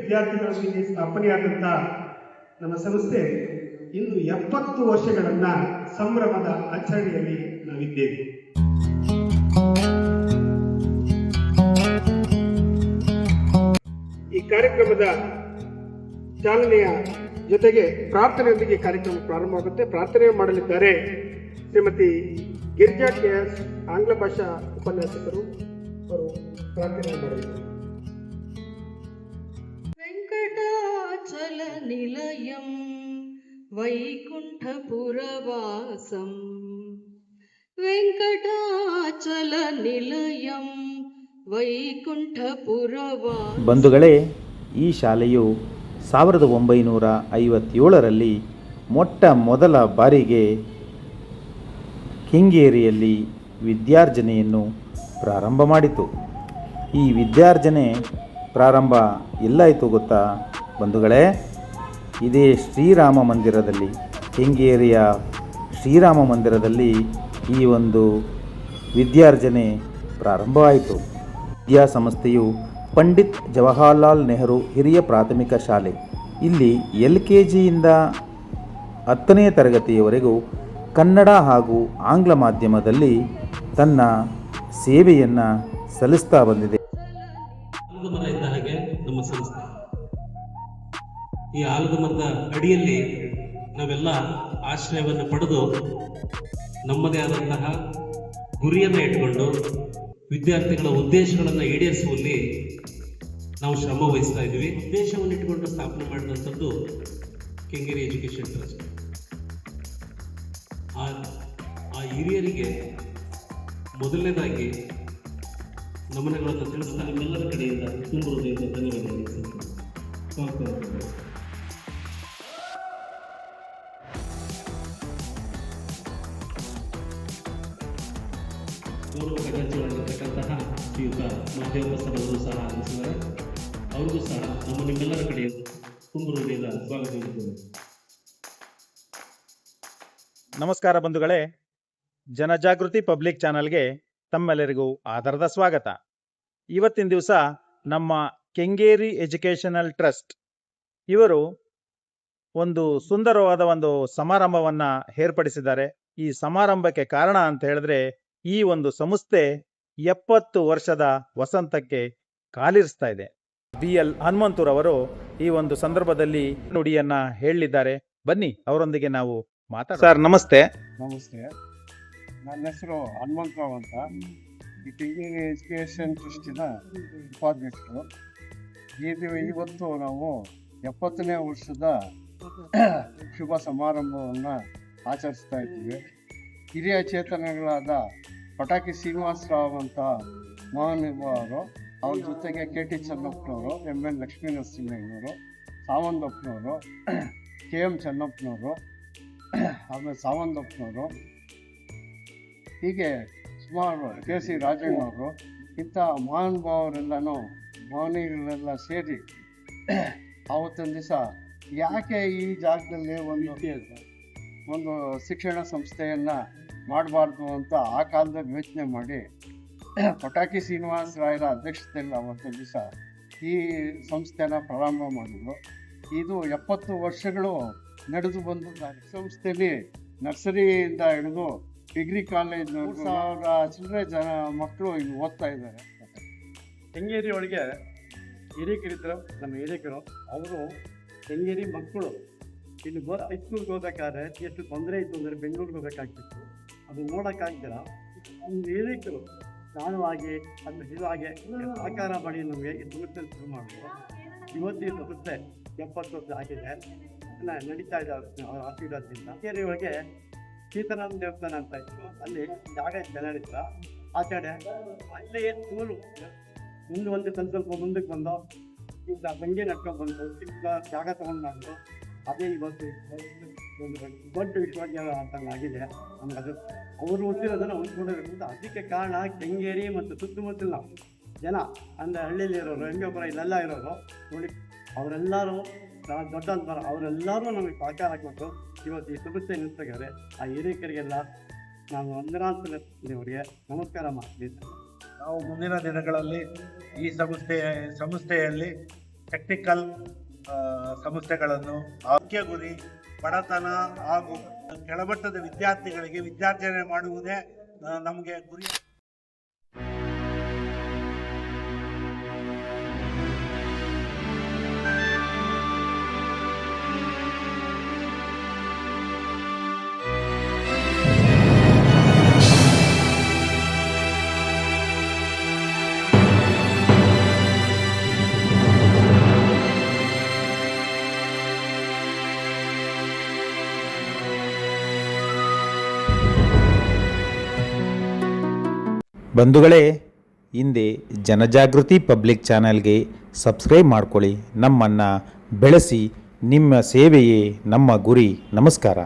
ವಿದ್ಯಾರ್ಥಿಗಳೊಂದಿಗೆ ಸ್ಥಾಪನೆಯಾದಂಥ ನಮ್ಮ ಸಂಸ್ಥೆ ಇಂದು 70 ವರ್ಷಗಳನ್ನು ಸಂಭ್ರಮದ ಆಚರಣೆಯಲ್ಲಿ ನಾವಿದ್ದೇವೆ. ಈ ಕಾರ್ಯಕ್ರಮದ ಚಾಲನೆಯ ಜೊತೆಗೆ ಪ್ರಾರ್ಥನೆಯೊಂದಿಗೆ ಕಾರ್ಯಕ್ರಮ ಪ್ರಾರಂಭವಾಗುತ್ತೆ. ಪ್ರಾರ್ಥನೆ ಮಾಡಲಿದ್ದಾರೆ ಶ್ರೀಮತಿ ಗಿರಿಜಾ KS, ಆಂಗ್ಲ ಭಾಷಾ ಉಪನ್ಯಾಸಕರು. ಅವರು ಪ್ರಾರ್ಥನೆ ಮಾಡಲಿದ್ದಾರೆ. ವೆಂಕಟಾಚಲ ನಿಲಯಂ ವೈಕುಂಠಪುರವಾಸಂ ವೆಂಕಟಾಚಲ ನಿಲಯಂ ವೈಕುಂಠಪುರವಾಸಂ. ಬಂಧುಗಳೇ, ಈ ಶಾಲೆಯು 1957ರಲ್ಲಿ ಮೊಟ್ಟ ಮೊದಲ ಬಾರಿಗೆ ಕೆಂಗೇರಿಯಲ್ಲಿ ವಿದ್ಯಾರ್ಜನೆಯನ್ನು ಪ್ರಾರಂಭ ಮಾಡಿತು. ಈ ವಿದ್ಯಾರ್ಜನೆ ಪ್ರಾರಂಭ ಎಲ್ಲಾಯಿತು ಗೊತ್ತಾ ಬಂಧುಗಳೇ? ಇದೇ ಶ್ರೀರಾಮ ಮಂದಿರದಲ್ಲಿ, ಕೆಂಗೇರಿಯ ಶ್ರೀರಾಮ ಮಂದಿರದಲ್ಲಿ ಈ ಒಂದು ವಿದ್ಯಾರ್ಜನೆ ಪ್ರಾರಂಭವಾಯಿತು. ವಿದ್ಯಾಸಂಸ್ಥೆಯು ಪಂಡಿತ್ ಜವಾಹರ್ಲಾಲ್ ನೆಹರು ಹಿರಿಯ ಪ್ರಾಥಮಿಕ ಶಾಲೆ. ಇಲ್ಲಿ LKGಯಿಂದ 10ನೇ ತರಗತಿಯವರೆಗೂ ಕನ್ನಡ ಹಾಗೂ ಆಂಗ್ಲ ಮಾಧ್ಯಮದಲ್ಲಿ ತನ್ನ ಸೇವೆಯನ್ನು ಸಲ್ಲಿಸ್ತಾ ಬಂದಿದೆ. ಆಲದ ಮರ ಇದ್ದ ಹಾಗೆ ನಮ್ಮ ಸಂಸ್ಥೆ. ಈ ಆಲದ ಮರದ ಅಡಿಯಲ್ಲಿ ನಾವೆಲ್ಲ ಆಶ್ರಯವನ್ನು ಪಡೆದು ನಮ್ಮದೇ ಆದಂತಹ ಗುರಿಯನ್ನು ಇಟ್ಕೊಂಡು ವಿದ್ಯಾರ್ಥಿಗಳ ಉದ್ದೇಶಗಳನ್ನು ಈಡೇರಿಸುವಲ್ಲಿ ನಾವು ಶ್ರಮ ವಹಿಸ್ತಾ ಇದ್ದೀವಿ. ಉದ್ದೇಶವನ್ನು ಇಟ್ಕೊಂಡು ಸ್ಥಾಪನೆ ಮಾಡಿದಂಥದ್ದು ಕೆಂಗೇರಿ ಎಜುಕೇಷನ್ ಟ್ರಸ್ಟ್. ಆ ಹಿರಿಯರಿಗೆ ಮೊದಲನೇದಾಗಿ ನಮನಗಳನ್ನು ತಿಳಿಸ್ತಾ ನಿಮ್ಮೆಲ್ಲರ ಕಡೆಯಿಂದ ತುಂಬ ಹೃದಯದ ಧನ್ಯವಾದಗಳು. ಗೌರವ ಖಜಾಂಚಿಗಳಾಗಿರ್ತಕ್ಕಂತಹ ಶ್ರೀಯುತ ಮಾದೇವಪ್ಪ ಸರ್ ಅವರು ಸಹ ಆಗಮಿಸಿದ್ದಾರೆ. ಅವ್ರಿಗೂ ಸಹ ನಿಮ್ಮೆಲ್ಲರ ಕಡೆಯಿಂದ ತುಂಬ ಹೃದಯದ ಸ್ವಾಗತ. ನಮಸ್ಕಾರ ಬಂಧುಗಳೇ, ಜನಜಾಗೃತಿ ಪಬ್ಲಿಕ್ ಚಾನಲ್ಗೆ ತಮ್ಮೆಲ್ಲರಿಗೂ ಆಧಾರದ ಸ್ವಾಗತ. ಇವತ್ತಿನ ದಿವಸ ನಮ್ಮ ಕೆಂಗೇರಿ ಎಜುಕೇಷನಲ್ ಟ್ರಸ್ಟ್ ಇವರು ಒಂದು ಸುಂದರವಾದ ಒಂದು ಸಮಾರಂಭವನ್ನು ಏರ್ಪಡಿಸಿದ್ದಾರೆ. ಈ ಸಮಾರಂಭಕ್ಕೆ ಕಾರಣ ಅಂತ ಹೇಳಿದ್ರೆ, ಈ ಒಂದು ಸಂಸ್ಥೆ 70 ವರ್ಷದ ವಸಂತಕ್ಕೆ ಕಾಲಿರಿಸ್ತಾ ಇದೆ. BL ಹನುಮಂತೂರವರು ಈ ಒಂದು ಸಂದರ್ಭದಲ್ಲಿ ನುಡಿಯನ್ನ ಹೇಳಲಿದ್ದಾರೆ. ಬನ್ನಿ ಅವರೊಂದಿಗೆ ನಾವು ಮಾತಾಡೋಣ. ಸರ್ ನಮಸ್ತೆ. ನಮಸ್ತೆ, ನನ್ನ ಹೆಸರು ಹನುಮಂತರಾವ್ ಅಂತ. ಈ ಕೆಂಗೇರಿ ಎಜುಕೇಷನ್ ಟ್ರಸ್ಟಿನ ಉಪಾಧ್ಯಕ್ಷರು. ಇವತ್ತು ನಾವು 70ನೇ ವರ್ಷದ ಶುಭ ಸಮಾರಂಭವನ್ನು ಆಚರಿಸ್ತಾ ಇದ್ದೀವಿ. ಹಿರಿಯ ಚೇತನಗಳಾದ ಪಟಾಕಿ ಶ್ರೀನಿವಾಸರಾವ್ ಅಂತ ಮಹಾನುಭಾವರು, ಅವ್ರ ಜೊತೆಗೆ KT ಚೆನ್ನಪ್ಪನವರು, MN ಲಕ್ಷ್ಮೀ ನರಸಿಂಹಯ್ಯನವರು, ಸಾವಂತಪ್ಪನವರು, KM ಚೆನ್ನಪ್ಪನವರು, ಆಮೇಲೆ ಸಾವಂತಪ್ಪನವರು, ಹೀಗೆ ಸುಮಾರು KC ರಾಜಣ್ಣವರು, ಇಂಥ ಮಹಾನುಭಾವರೆಲ್ಲನೂ ಮಹನೀಯಗಳೆಲ್ಲ ಸೇರಿ ಆವತ್ತಿನ ದಿವಸ ಯಾಕೆ ಈ ಜಾಗದಲ್ಲಿ ಒಂದು ಶಿಕ್ಷಣ ಸಂಸ್ಥೆಯನ್ನು ಮಾಡಬಾರ್ದು ಅಂತ ಆ ಕಾಲದಲ್ಲಿ ಯೋಚನೆ ಮಾಡಿ ಪಟಾಕಿ ಶ್ರೀನಿವಾಸ ರಾಯರ ಅಧ್ಯಕ್ಷತೆಯಲ್ಲಿ ಅವತ್ತಿನ ದಿವಸ ಈ ಸಂಸ್ಥೆನ ಪ್ರಾರಂಭ ಮಾಡಿದ್ರು. ಇದು 70 ವರ್ಷಗಳು ನಡೆದು ಬಂದಿದ್ದಾರೆ. ಸಂಸ್ಥೆಯಲ್ಲಿ ನರ್ಸರಿಯಿಂದ ಹಿಡಿದು ಡಿಗ್ರಿ ಕಾಲೇಜ್ 1000 ಚಿಲ್ಲರೆ ಜನ ಮಕ್ಕಳು ಇಲ್ಲಿ ಓದ್ತಾ ಇದ್ದಾರೆ. ಕೆಂಗೇರಿ ಒಳಗೆ ಹಿರೇಕರಿದ್ರು, ನಮ್ಮ ಹಿರೇಕರು ಅವರು ಕೆಂಗೇರಿ ಮಕ್ಕಳು ಇಲ್ಲಿ ಹೈಸ್ಕೂಲ್ಗೆ ಹೋಗ್ಬೇಕಾದ್ರೆ ಎಷ್ಟು ತೊಂದರೆ ಇತ್ತು ಅಂದರೆ ಬೆಂಗಳೂರಿಗೆ ಹೋಗ್ಬೇಕಾಗ್ತಿತ್ತು. ಅದು ನೋಡೋಕ್ಕಾಗ್ದಿರ ಒಂದು ಹಿರೇಕರು ಸ್ನಾನವಾಗಿ ಅದು ಇದಾಗೆ ಸಹಕಾರ ಮಾಡಿ ನಮಗೆ ಈ ಸಂಸ್ಥೆ ಶುರು ಮಾಡಿದ್ರು. ಇವತ್ತಿನ ಸಂಸ್ಥೆ 70 ವರ್ಷ ಆಗಿದೆ, ನಡೀತಾ ಇದ್ದಾರೆ ಅವರ ಆಶೀರ್ವಾದದಿಂದ. ಕೆಂಗೇರಿ ಒಳಗೆ ಸೀತಾರಾಮ ದೇವಸ್ಥಾನ ಅಂತ ಇತ್ತು, ಅಲ್ಲಿ ಜಾಗ ಚೆನ್ನಾಗಿತ್ತು. ಆ ಕಡೆ ಅಲ್ಲಿ ಸ್ಕೂಲು ಮುಂದೆ ಸ್ವಲ್ಪ ಮುಂದಕ್ಕೆ ಬಂದು ಈಗ ಬಂಗೆ ನಡ್ಕೊಂಡು ಬಂದು ಚಿಕ್ಕ ಜಾಗ ತೊಗೊಂಡು ಮಾಡಿದ್ರು. ಅದೇ ಇವತ್ತು ಒಂದು ದೊಡ್ಡ ವಿಶ್ವವಿದ್ಯಾಲಯ ಅಂತ ಆಗಿದೆ. ನಮ್ಗೆ ಅದು ಅವರು ಹುಟ್ಟಿರೋದನ್ನು ಉಳಿಸ್ಕೊಳ್ಬೇಕು ಅಂತ. ಅದಕ್ಕೆ ಕಾರಣ ಕೆಂಗೇರಿ ಮತ್ತು ಸುತ್ತಮುತ್ತಲಿನ ಜನ ಅಂದರೆ ಹಳ್ಳಿಯಲ್ಲಿ ಇರೋರು, ಹೆಂಗಪುರ ಇಲ್ಲೆಲ್ಲ ಇರೋರು ನೋಡಿ, ಅವರೆಲ್ಲರೂ ದೊಡ್ಡ ಅಂತಾರೆ, ಅವರೆಲ್ಲರೂ ನಮಗೆ ಸಹಕಾರ ಕೊಟ್ಟು ಇವತ್ತು ಈ ಸಂಸ್ಥೆ ನಿಲ್ಲಿಸಿದ್ದಾರೆ. ಆ ಹಿರಿಯಕರಿಗೆಲ್ಲ ನಾನು ವಂದನಾಂತರಿಗೆ ನಮಸ್ಕಾರ ಮಾಡ್ತೀನಿ. ನಾವು ಮುಂದಿನ ದಿನಗಳಲ್ಲಿ ಈ ಸಂಸ್ಥೆಯಲ್ಲಿ ಟೆಕ್ನಿಕಲ್ ಸಂಸ್ಥೆಗಳನ್ನು ಮುಖ್ಯ ಗುರಿ ಬಡತನ ಹಾಗೂ ಕೆಳಮಟ್ಟದ ವಿದ್ಯಾರ್ಥಿಗಳಿಗೆ ವಿದ್ಯಾರ್ಜನೆ ಮಾಡುವುದೇ ನಮಗೆ ಗುರಿ. ಬಂಧುಗಳೇ, ಹಿಂದೆ ಜನಜಾಗೃತಿ ಪಬ್ಲಿಕ್ ಚಾನಲ್ಗೆ ಸಬ್ಸ್ಕ್ರೈಬ್ ಮಾಡ್ಕೊಳ್ಳಿ. ನಮ್ಮನ್ನು ಬೆಳೆಸಿ. ನಿಮ್ಮ ಸೇವೆಯೇ ನಮ್ಮ ಗುರಿ. ನಮಸ್ಕಾರ.